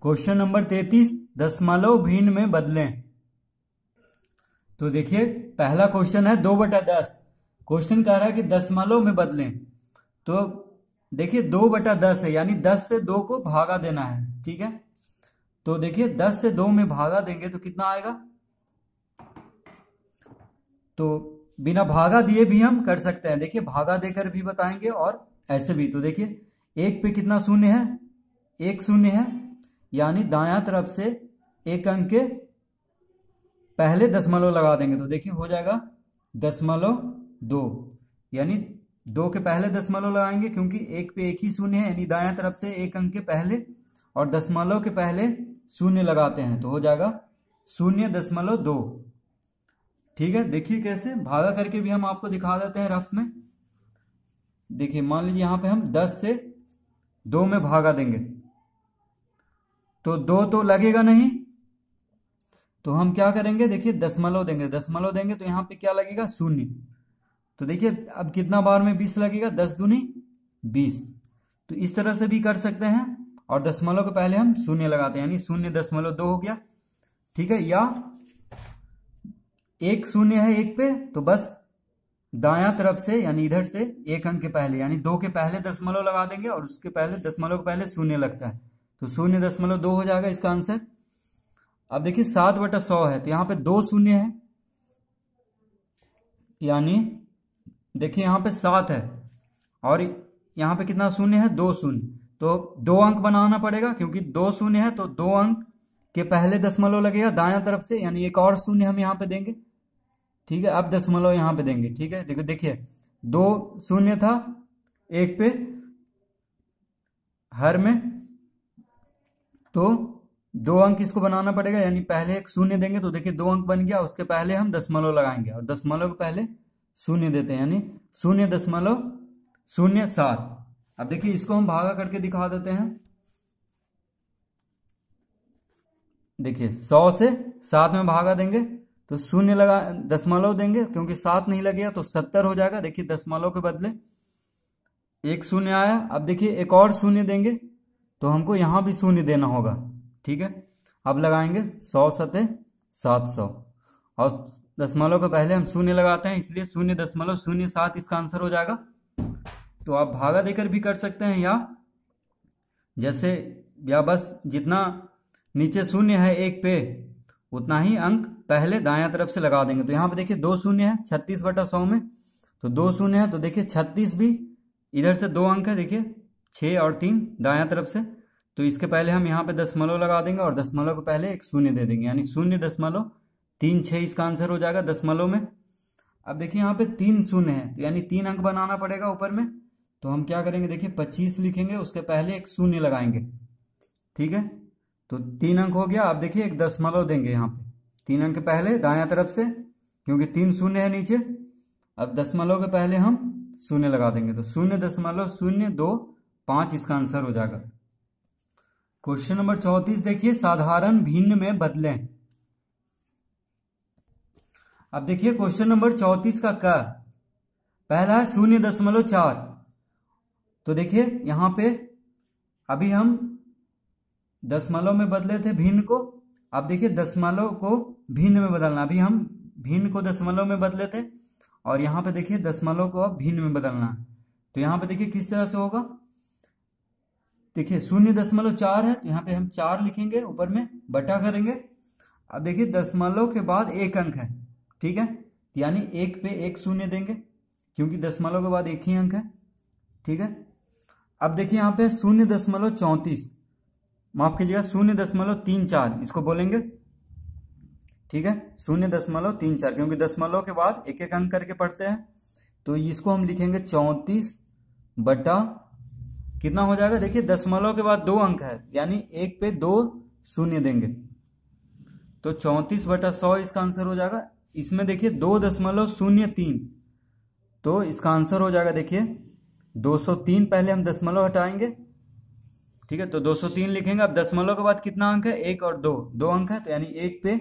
Question number 33, दशमलव भिन्न में बदलें। तो देखिए पहला क्वेश्चन है 2/10। क्वेश्चन कह रहा है कि दशमलव में बदलें। तो देखिए 2/10 है, यानी 10 से 2 को भागा देना है। ठीक है, तो देखिए 10 से 2 में भागा देंगे तो कितना आएगा। तो बिना भागा दिए भी हम कर सकते हैं। देखिए भागा देकर भी बताएंगे और ऐसे भी। तो देखिए एक पे कितना शून्य है, एक शून्य है, यानी दायां तरफ से एक अंक के पहले दशमलव लगा देंगे तो देखिए हो जाएगा 0.2, यानी 2 के पहले दशमलव लगाएंगे क्योंकि एक पे एक ही शून्य है, यानी दायां तरफ से एक अंक के पहले और दशमलव के पहले शून्य लगाते हैं तो हो जाएगा 0.2। ठीक है, देखिए कैसे भागा करके भी हम आपको दिखा देते हैं रफ में। देखिए मान लीजिए यहां पे हम 10 से 2 में भागा देंगे तो 2 तो लगेगा नहीं, तो हम क्या करेंगे, देखिए दशमलव देंगे। दशमलव देंगे तो यहाँ पे क्या लगेगा, शून्य। तो देखिए अब कितना बार में 20 लगेगा, 10 दूनी 20। तो इस तरह से भी कर सकते हैं और दशमलव के पहले हम शून्य लगाते हैं, यानी 0.2 हो गया। ठीक है, या एक शून्य है एक पे तो बस दायां तरफ से यानी इधर से एक अंक के पहले यानी 2 के पहले दशमलव लगा देंगे और उसके पहले दशमलव के पहले शून्य लगता है तो 0.2 हो जाएगा इसका आंसर। अब देखिए 7/100 है तो यहाँ पे 2 शून्य है, यानी देखिए यहाँ पे 7 है और यहाँ पे कितना शून्य है, 2 शून्य। तो 2 अंक बनाना पड़ेगा क्योंकि 2 शून्य है तो 2 अंक के पहले दशमलव लगेगा दायां तरफ से, यानी एक और शून्य हम यहाँ पे देंगे। ठीक है, अब दशमलव यहाँ पे देंगे। ठीक है, देखो देखिए 2 शून्य था एक पे हर में, तो 2 अंक इसको बनाना पड़ेगा, यानी पहले एक शून्य देंगे तो देखिए 2 अंक बन गया, उसके पहले हम दशमलव लगाएंगे और दशमलव के पहले शून्य देते हैं, यानी 0.07। अब देखिए इसको हम भागा करके दिखा देते हैं। देखिए 100 से 7 में भागा देंगे तो शून्य लगा दशमलव देंगे क्योंकि 7 नहीं लगेगा तो 70 हो जाएगा। देखिए दशमलव के बदले एक शून्य आया। अब देखिए एक और शून्य देंगे तो हमको यहां भी शून्य देना होगा। ठीक है, अब लगाएंगे 100 सते 700 और दशमलव के पहले हम शून्य लगाते हैं इसलिए 0.07 इसका आंसर हो जाएगा। तो आप भागा देकर भी कर सकते हैं या बस जितना नीचे शून्य है एक पे उतना ही अंक पहले दायां तरफ से लगा देंगे। तो यहाँ पे देखिए 2 शून्य है 36/100 में, तो 2 शून्य है तो देखिए 36 भी इधर से 2 अंक है, देखिए 6 और 3 दायां तरफ से, तो इसके पहले हम यहाँ पे दशमलव लगा देंगे और दशमलव के पहले एक शून्य दे देंगे, यानी 0.36 इसका आंसर हो जाएगा दशमलव में। अब देखिए यहाँ पे 3 शून्य है तो यानी 3 अंक बनाना पड़ेगा ऊपर में, तो हम क्या करेंगे, देखिए 25 लिखेंगे, उसके पहले एक शून्य लगाएंगे। ठीक है, तो 3 अंक हो गया। अब देखिए एक दशमलव देंगे यहाँ पे 3 अंक के पहले दायां तरफ से क्योंकि 3 शून्य है नीचे। अब दशमलव के पहले हम शून्य लगा देंगे तो 0.025 इसका आंसर हो जाएगा। क्वेश्चन नंबर 34 देखिए, साधारण भिन्न में बदलें। अब देखिए क्वेश्चन नंबर 34 का क्या पहला है 0.4। तो देखिए यहां पे अभी हम दशमलव में बदले थे भिन्न को, अब देखिए दशमलव को भिन्न में बदलना। अभी हम भिन्न को दशमलव में बदले थे और यहाँ पे देखिए दशमलव को अब भिन्न में बदलना है। तो यहाँ पे देखिए किस तरह से होगा, देखिए 0.4 है तो यहाँ पे हम 4 लिखेंगे, ऊपर में बटा करेंगे। अब देखिए दशमलव के बाद एक अंक है, ठीक है, यानी एक पे एक शून्य देंगे क्योंकि दशमलव के बाद एक ही अंक है। ठीक है, अब देखिए यहाँ पे 0.34, माफ कीजिएगा 0.34 इसको बोलेंगे। ठीक है, 0.34 क्योंकि दशमलव के बाद एक एक अंक करके पढ़ते हैं, तो इसको हम लिखेंगे 34 बटा कितना हो जाएगा, देखिए दशमलव के बाद 2 अंक है यानी एक पे 2 शून्य देंगे तो 34/100 इसका आंसर हो जाएगा। इसमें देखिए 2.03 तो इसका आंसर हो जाएगा देखिए 203। पहले हम दशमलव हटाएंगे, ठीक है, तो 203 लिखेंगे। अब दशमलव के बाद कितना अंक है, 1 और 2 अंक है तो यानी एक पे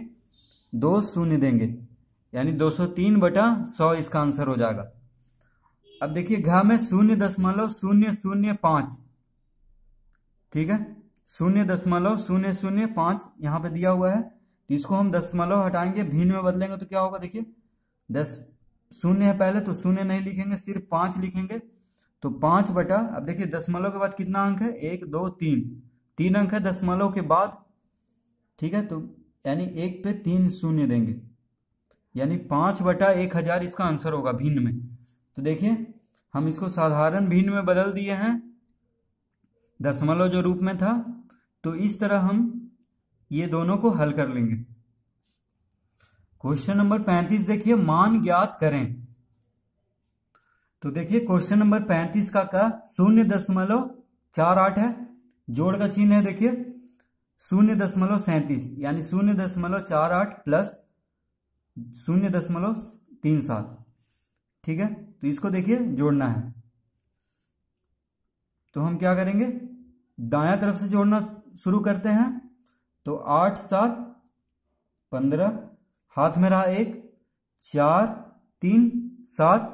2 शून्य देंगे यानी 203/100 इसका आंसर हो जाएगा। अब देखिए घ में 0.005, ठीक है, 0.005 यहाँ पे दिया हुआ है, तो इसको हम दशमलव हटाएंगे, भिन्न में बदलेंगे तो क्या होगा देखिए, 10 शून्य है पहले, तो शून्य नहीं लिखेंगे, सिर्फ 5 लिखेंगे। तो 5 बटा, अब देखिए दशमलव के बाद कितना अंक है, 1 2 3, 3 अंक है दशमलव के बाद, ठीक है। तो यानी 1 पे 3 शून्य देंगे, यानी 5/1000 इसका आंसर होगा भिन्न में। तो देखिए हम इसको साधारण भिन्न में बदल दिए हैं, दशमलव जो रूप में था। तो इस तरह हम ये दोनों को हल कर लेंगे। क्वेश्चन नंबर 35 देखिए, मान ज्ञात करें। तो देखिए क्वेश्चन नंबर 35 का 0.48 है, जोड़ का चिन्ह है देखिए 0.37, यानी 0.48 प्लस 0.37, ठीक है। तो इसको देखिए जोड़ना है, तो हम क्या करेंगे, दायां तरफ से जोड़ना शुरू करते हैं। तो 8 7 15, हाथ में रहा 1, 4 3 7,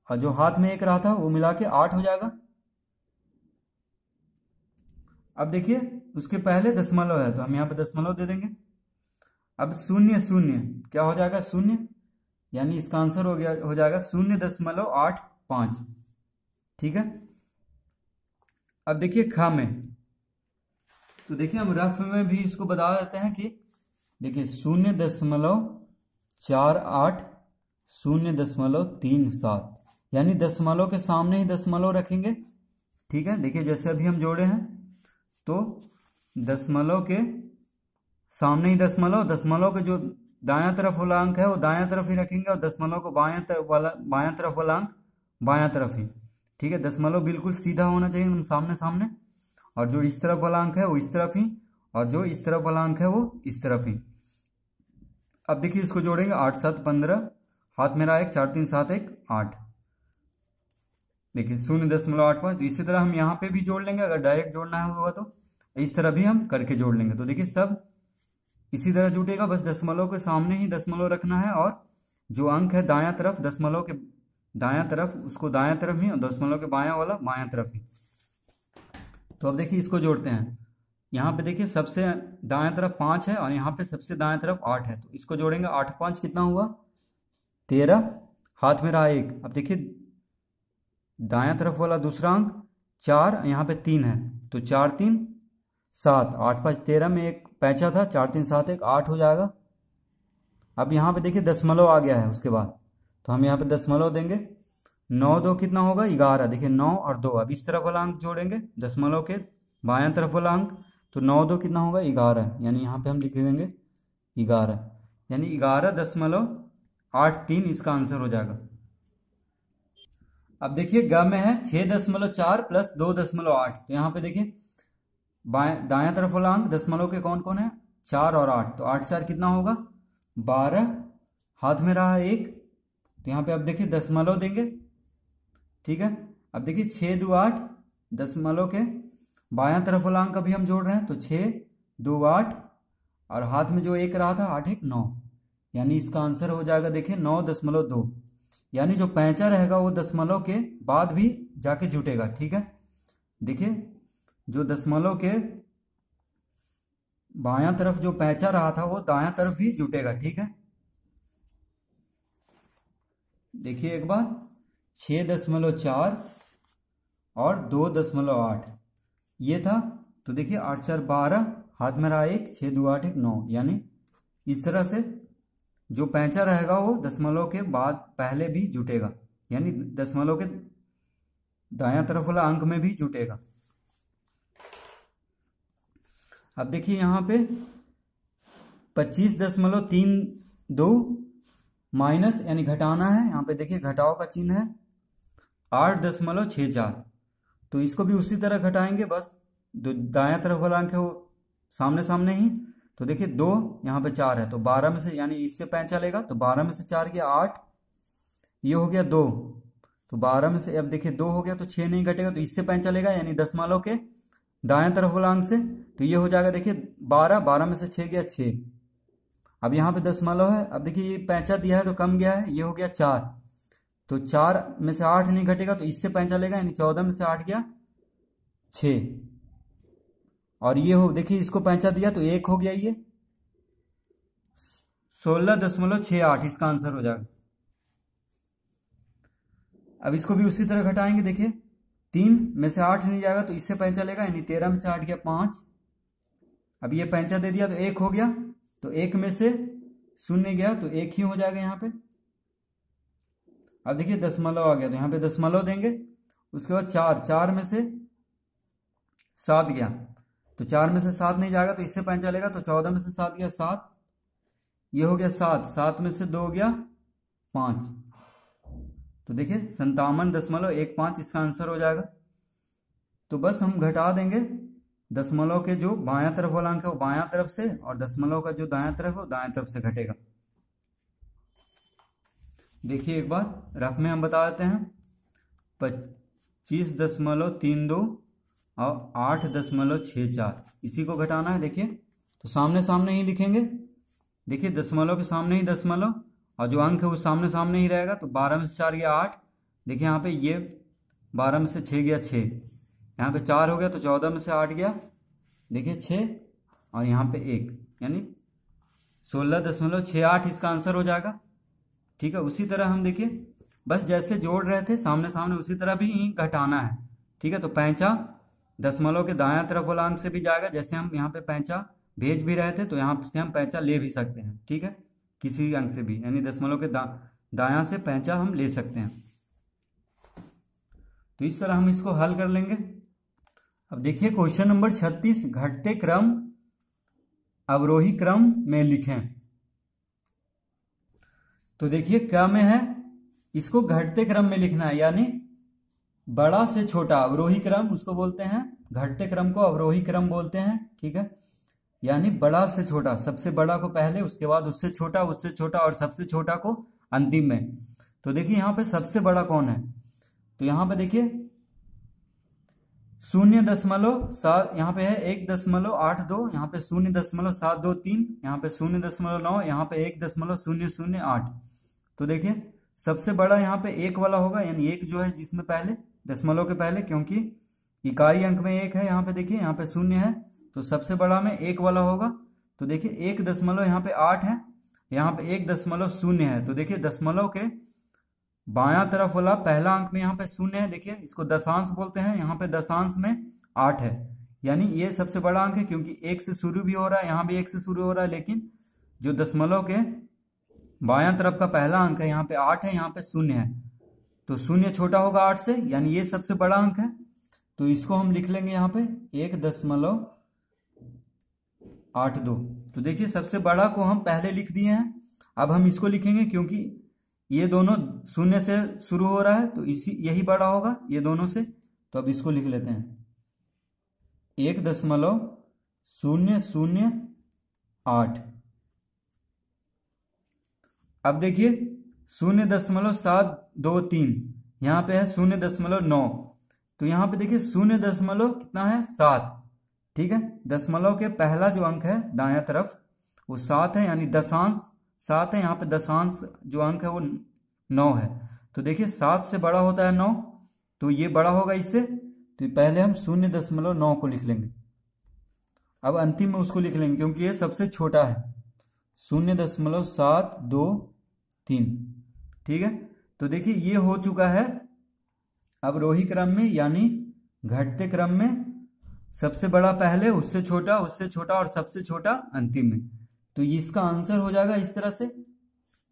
और जो हाथ में 1 रहा था वो मिला के 8 हो जाएगा। अब देखिए उसके पहले दशमलव है, तो हम यहाँ पे दशमलव दे देंगे। अब 0 0 क्या हो जाएगा, 0, यानी इसका आंसर हो जाएगा 0.85, ठीक है। अब देखिए ख में, तो देखिए हम रफ में भी इसको बता देते हैं कि देखिए 0.48 0.37, यानी दशमलव के सामने ही दशमलव रखेंगे, ठीक है। देखिए जैसे अभी हम जोड़े हैं, तो दशमलव के सामने ही दशमलव, दशमलव के जो दायां तरफ वाला अंक है वो दायां तरफ ही रखेंगे, और दशमलव को बायां तरफ वाला अंक बायां तरफ ही, ठीक है। दशमलव बिल्कुल सीधा होना चाहिए एकदम सामने सामने, और जो इस तरफ वाला अंक है वो इस तरफ ही, और जो इस तरफ वाला अंक है वो इस तरफ ही। अब देखिए इसको जोड़ेंगे, 8 7 15, हाथ में रहा 1, 4 3 7 1 8, देखिए 0.85। तो इसी तरह हम यहाँ पे भी जोड़ लेंगे, अगर डायरेक्ट जोड़ना है होगा तो इस तरह भी हम करके जोड़ लेंगे। तो देखिए सब इसी तरह जुटेगा, बस दशमलव के सामने ही दशमलव रखना है, और जो अंक है दायां तरफ, दशमलव के दायां तरफ, उसको दायां तरफ ही, और दशमलव के बायां वाला बायां तरफ ही। तो अब देखिए इसको जोड़ते हैं, यहाँ पे देखिए सबसे दायां तरफ 5 है, और यहाँ पे सबसे दायां तरफ 8 है, तो इसको जोड़ेंगे, 8 5 कितना हुआ, 13, हाथ में रहा 1। अब देखिए दायां तरफ वाला दूसरा अंक 4, यहाँ पे 3 है, तो 4 3 7, 8 5 13 में एक पैंचा था, 4 3 7 1 8 हो जाएगा। अब यहाँ पे देखिए दशमलव आ गया है उसके बाद, तो हम यहाँ पे दशमलव देंगे, 9 2 कितना होगा, 11, देखिए 9 और 2, अब इस तरफ वाला अंक जोड़ेंगे दशमलव के बायां तरफ वाला अंक, तो 9 2 कितना होगा, 11, यानी यहाँ पे हम लिख देंगे 11, यानी 11.83 इसका आंसर हो जाएगा। अब देखिए ग में है 6.4 प्लस 2.8, तो यहाँ पे देखिए दायां तरफ वाला अंक दशमलव के कौन कौन है, 4 और 8, तो 8 4 कितना होगा, 12, हाथ में रहा 1, तो यहाँ पे अब देखिए दशमलव देंगे, ठीक है। अब देखिए 6 2 8, दशमलव के बायां तरफ वाला अंक अभी हम जोड़ रहे हैं, तो 6 2 8, और हाथ में जो 1 रहा था 8 1 9, यानी इसका आंसर हो जाएगा देखिए 9.2, यानी जो पैंचा रहेगा वो दशमलव के बाद भी जाके जुटेगा, ठीक है। देखिए जो दशमलव के बायां तरफ जो पैंचा रहा था वो दायां तरफ भी जुटेगा, ठीक है। देखिए एक बार 6.4 और 2.8 ये था, तो देखिए 8 4 12, हाथ में रहा 1, 6 2 8 1 9, यानी इस तरह से जो पैंचा रहेगा वो दशमलव के बाद पहले भी जुटेगा, यानी दशमलव के दायां तरफ वाला अंक में भी जुटेगा। अब देखिए यहाँ पे 25.32 माइनस यानी घटाना है, यहाँ पे देखिए घटाव का चिन्ह है, 8.64, तो इसको भी उसी तरह घटाएंगे, बस दायां तरफ वाला अंक है वो सामने सामने ही। तो देखिए 2 यहाँ पे 4 है, तो 12 में से, यानी इससे पैंचा लेगा, तो 12 में से 4 गया 8, ये हो गया 2, तो 12 में से अब देखिए 2 हो गया, तो 6 नहीं घटेगा, तो इससे पैंचा लेगा, यानी दशमलव के दाएं तरफ वाला अंक से, तो ये हो जाएगा देखिए 12, 12 में से 6 गया 6। अब यहाँ पे दशमलव है, अब देखिए ये पैंचा दिया है तो कम गया है, ये हो गया 4, तो 4 में से 8 नहीं घटेगा, तो इससे पैंचा लेगा, यानी 14 में से 8 गया 6। और ये हो, देखिए इसको पैंचा दिया तो 1 हो गया, ये 16.68 इसका आंसर हो जाएगा। अब इसको भी उसी तरह घटाएंगे, देखिए 3 में से 8 नहीं जाएगा तो इससे पैंचा लेगा, यानी 13 में से 8 गया 5। अब ये पैंचा दे दिया तो 1 हो गया, तो 1 में से 0 गया तो 1 ही हो जाएगा यहाँ पे। अब देखिए दशमलव आ गया तो यहाँ पे दशमलव देंगे। उसके बाद 4 में से 7 गया तो 4 में से 7 नहीं जाएगा तो इससे पैंचा लेगा, तो 14 में से 7 गया 7, ये हो गया 7 में से 2 गया 5, तो देखिए 57.15 इसका आंसर हो जाएगा। तो बस हम घटा देंगे दशमलव के जो बायां तरफ वाला अंक है वो बायां तरफ से, और दशमलव का जो दायां तरफ है वो दायां तरफ से घटेगा। देखिए एक बार रफ में हम बता देते हैं, 25.32 और 8.64 इसी को घटाना है। देखिए तो सामने सामने ही लिखेंगे, देखिए दशमलव के सामने ही दशमलव और जो अंक है वो सामने सामने ही रहेगा। तो 12 में से 4 गया 8, देखिए यहाँ पे ये 12 में से 6 गया 6, यहाँ पे 4 हो गया तो 14 में से 8 गया, देखिए 6 और यहाँ पे 1, यानी 16.68 इसका आंसर हो जाएगा। ठीक है, उसी तरह हम देखिए बस जैसे जोड़ रहे थे सामने सामने उसी तरह भी घटाना है। ठीक है, तो पैंचा दशमलव के दायां तरफ वाला अंक से भी जाएगा, जैसे हम यहाँ पे पैंचा भेज भी रहे थे तो यहाँ से हम पैंचा ले भी सकते हैं। ठीक है, किसी अंक से भी, यानी दशमलव के दायां से पैंचा हम ले सकते हैं। तो इस तरह हम इसको हल कर लेंगे। अब देखिए क्वेश्चन नंबर 36, घटते क्रम अवरोही क्रम में लिखें। तो देखिए क्या में है, इसको घटते क्रम में लिखना है, यानी बड़ा से छोटा अवरोही क्रम उसको बोलते हैं, घटते क्रम को अवरोही क्रम बोलते हैं। ठीक है, यानी बड़ा से छोटा, सबसे बड़ा को पहले, उसके बाद उससे छोटा और सबसे छोटा को अंतिम में। तो देखिए यहाँ पे सबसे बड़ा कौन है, तो यहाँ पे देखिए 0.7, यहाँ पे है 1.82, यहाँ पे 0.723, यहाँ पे 0.9, यहाँ पे 1.008। तो देखिए सबसे बड़ा यहाँ पे 1 वाला होगा, यानी 1 जो है जिसमें पहले दशमलव के पहले, क्योंकि इकाई अंक में 1 है, यहाँ पे देखिए यहाँ पे 0 है तो सबसे बड़ा में 1 वाला होगा। तो देखिए 1 दशमलव यहाँ पे 8 है, यहाँ पे 1.0 है, तो देखिए दशमलव के बायां तरफ वाला पहला अंक में यहाँ पे 0 है, देखिए इसको दशांश बोलते हैं, यहाँ पे दशांश में 8 है, यानी ये सबसे बड़ा अंक है, क्योंकि 1 से शुरू भी हो रहा है, यहाँ भी 1 से शुरू हो रहा है, लेकिन जो दशमलव के बायां तरफ का पहला अंक है यहाँ पे 8 है, यहाँ पे 0 है, तो 0 छोटा होगा 8 से, यानी ये सबसे बड़ा अंक है। तो इसको हम लिख लेंगे यहाँ पे 1.82। तो देखिए सबसे बड़ा को हम पहले लिख दिए हैं, अब हम इसको लिखेंगे क्योंकि ये दोनों 0 से शुरू हो रहा है तो यही बड़ा होगा ये दोनों से। तो अब इसको लिख लेते हैं 1.008। अब देखिए 0.723, यहाँ पे है 0.9, तो यहाँ पे देखिए 0 कितना है 7। ठीक है, दशमलव के पहला जो अंक है दायां तरफ वो 7 है, यानी दशांश 7 है, यहाँ पे दशांश जो अंक है वो 9 है। तो देखिए 7 से बड़ा होता है 9, तो ये बड़ा होगा इससे, तो पहले हम 0.9 को लिख लेंगे, अब अंतिम में उसको लिख लेंगे क्योंकि ये सबसे छोटा है, 0.723। ठीक है, तो देखिए ये हो चुका है अवरोही क्रम में, यानी घटते क्रम में सबसे बड़ा पहले, उससे छोटा और सबसे छोटा अंतिम में। तो इसका आंसर हो जाएगा इस तरह से।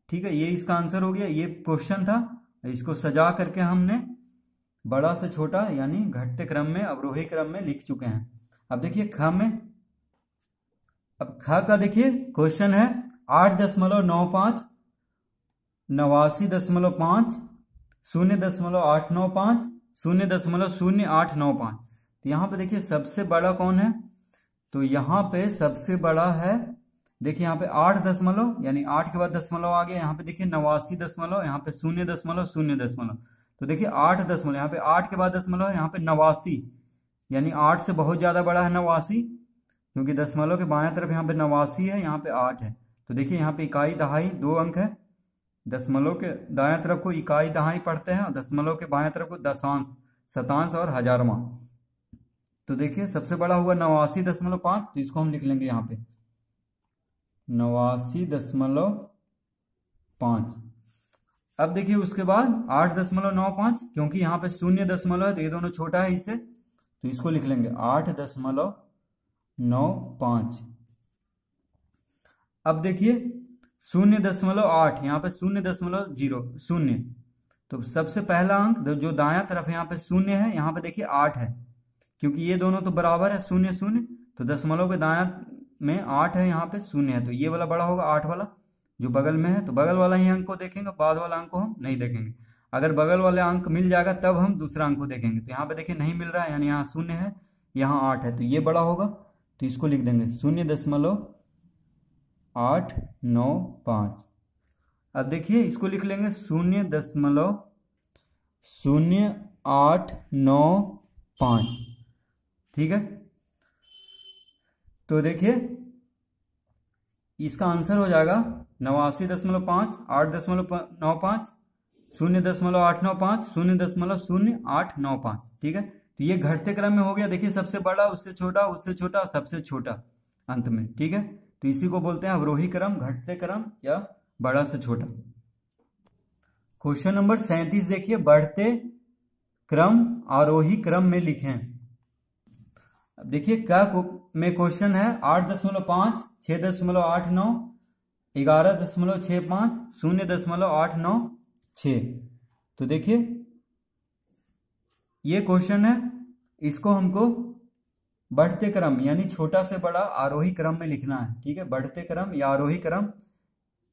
ठीक है, ये इसका आंसर हो गया, ये क्वेश्चन था, इसको सजा करके हमने बड़ा से छोटा यानी घटते क्रम में अवरोही क्रम में लिख चुके हैं। अब देखिए ख में, अब ख का देखिए क्वेश्चन है 8.95, 89.5, 0.895, 0.0895। तो यहाँ पे देखिए सबसे बड़ा कौन है, तो यहाँ पे सबसे बड़ा है, देखिए यहाँ पे 8 दशमलव, यानी 8 के बाद दशमलव आ गया, यहाँ पे देखिए 89 दशमलव, यहाँ पे 0.0 तो देखिए 8 दशमलव, यहाँ पे 8 के बाद दशमलव है, यहाँ पे 89, यानी 8 से बहुत ज्यादा बड़ा है 89, क्योंकि दशमलव के बाएं तरफ यहाँ पे 89 है, यहाँ पे 8 है। तो देखिए यहाँ पे इकाई दहाई 2 अंक है, दशमलव के दाएं तरफ को इकाई दहाई पढ़ते हैं और दशमलव के बाएं तरफ को दशांश, शतांश और हजारवां। तो देखिए सबसे बड़ा हुआ 89.5, तो इसको हम लिख लेंगे यहाँ पे 89.5। अब देखिए उसके बाद 8.95, क्योंकि यहाँ पे 0 है तो ये दोनों छोटा है इससे, तो इसको लिख लेंगे 8.95। अब देखिए 0.8, यहाँ पे 0.0, तो सबसे पहला अंक जो दायां तरफ यहाँ पे 0 है, यहाँ पे देखिए 8 है, क्योंकि ये दोनों तो बराबर है 0 0, तो दशमलव के दायां में 8 है, यहाँ पे 0 है, तो ये वाला बड़ा होगा 8 वाला जो बगल में है, तो बगल वाला ही अंक को देखेंगे, बाद वाला अंक को हम नहीं देखेंगे। अगर बगल वाले अंक मिल जाएगा तब हम दूसरा अंक को देखेंगे। तो यहाँ पे देखिए नहीं मिल रहा है, यानी यहाँ 0 है, यहाँ 8 है, तो ये बड़ा होगा, तो इसको लिख देंगे 0.895। अब देखिए इसको लिख लेंगे 0.0895। ठीक है, तो देखिए इसका आंसर हो जाएगा 89.5, 8.95, 0.895, 0.0895। ठीक है, तो ये घटते क्रम में हो गया। देखिए सबसे बड़ा, उससे छोटा, उससे छोटा और सबसे छोटा अंत में। ठीक है, तो इसी को बोलते हैं अवरोही क्रम, घटते क्रम या बड़ा से छोटा। क्वेश्चन नंबर 37 देखिए, बढ़ते क्रम आरोही क्रम में लिखें। अब देखिए क्या में क्वेश्चन है 8.5, 6.89, 11.65, 0.896। तो देखिए ये क्वेश्चन है, इसको हमको बढ़ते क्रम यानी छोटा से बड़ा आरोही क्रम में लिखना है। ठीक है, बढ़ते क्रम या आरोही क्रम,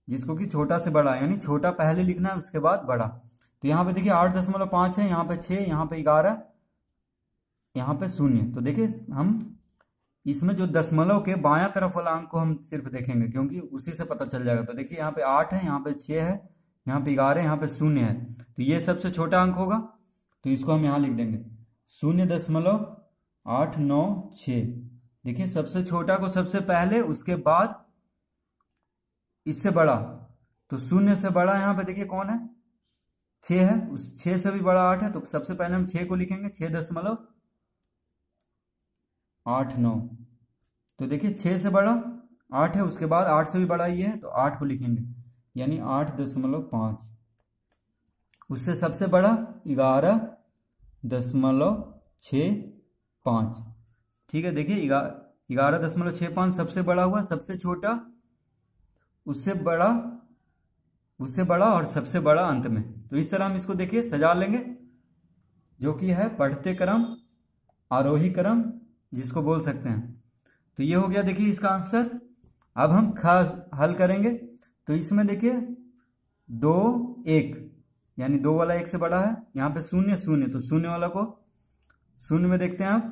जिसको कि छोटा से बड़ा यानी छोटा पहले लिखना है उसके बाद बड़ा। तो यहाँ पे देखिए 8.5 है, यहाँ पे 6, यहाँ पे 11, यहाँ पे 0। तो देखिए हम इसमें जो दशमलव के बायां तरफ वाला अंक को हम सिर्फ देखेंगे, क्योंकि उसी से पता चल जाएगा। तो देखिए यहाँ पे 8 है, यहाँ पे 6 है, यहाँ पे 11, यहाँ पे 0 है, तो ये सबसे छोटा अंक होगा, तो इसको हम यहाँ लिख देंगे 0.896। देखिए सबसे छोटा को सबसे पहले, उसके बाद इससे बड़ा, तो 0 से बड़ा यहाँ पे देखिए कौन है, 6 है, उस 6 से भी बड़ा 8 है, तो सबसे पहले हम 6 को लिखेंगे 6.89। तो देखिए 6 से बड़ा 8 है, उसके बाद 8 से भी बड़ा ये है, तो 8 को लिखेंगे यानी 8.5। उससे सबसे बड़ा 11.65। ठीक है, देखिए 11.65 सबसे बड़ा हुआ, सबसे छोटा, उससे बड़ा और सबसे बड़ा अंत में। तो इस तरह हम इसको देखिए सजा लेंगे, जो कि है बढ़ते क्रम आरोही क्रम, जिसको बोल सकते हैं। तो ये हो गया देखिए इसका आंसर। अब हम हल करेंगे, तो इसमें देखिए 2 1 यानी 2 वाला 1 से बड़ा है, यहाँ पे 0 0, तो 0 वाला को 0 में देखते हैं आप,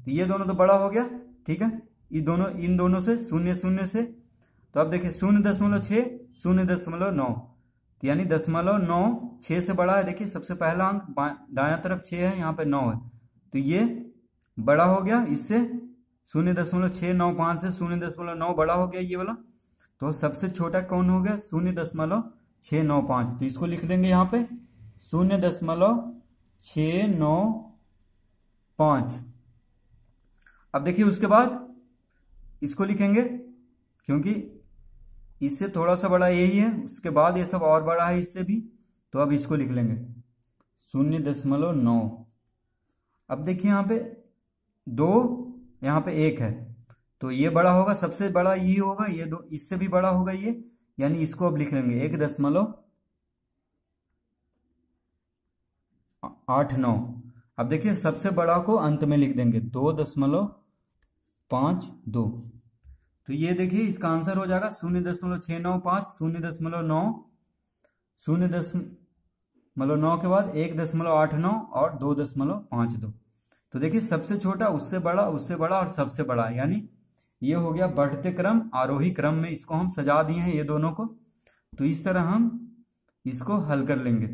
तो ये दोनों तो बड़ा हो गया। ठीक है, इन दोनों से 0 0 से, तो अब देखिए 0.6, 0.9, यानी 0.9 6 से बड़ा है। देखिए सबसे पहला अंक दायां तरफ 6 है, यहाँ पे 9 है, तो ये बड़ा हो गया इससे, 0.695 से 0.9 बड़ा हो गया ये वाला। तो सबसे छोटा कौन हो गया, 0.695, तो इसको लिख देंगे यहाँ पे 0.695। अब देखिए उसके बाद इसको लिखेंगे, क्योंकि इससे थोड़ा सा बड़ा यही है, उसके बाद ये सब और बड़ा है इससे भी, तो अब इसको लिख लेंगे 0.9। अब देखिए यहाँ पे 2, यहाँ पे 1 है, तो ये बड़ा होगा, सबसे बड़ा ये होगा, ये 2 इससे भी बड़ा होगा ये, यानी इसको अब लिख लेंगे 1.89। अब देखिए सबसे बड़ा को अंत में लिख देंगे 2.52। तो ये देखिए इसका आंसर हो जाएगा 0.695, 0.9 के बाद 1.89 और 2.52। तो देखिए सबसे छोटा, उससे बड़ा और सबसे बड़ा, यानी ये हो गया बढ़ते क्रम आरोही क्रम में, इसको हम सजा दिए हैं ये दोनों को। तो इस तरह हम इसको हल कर लेंगे।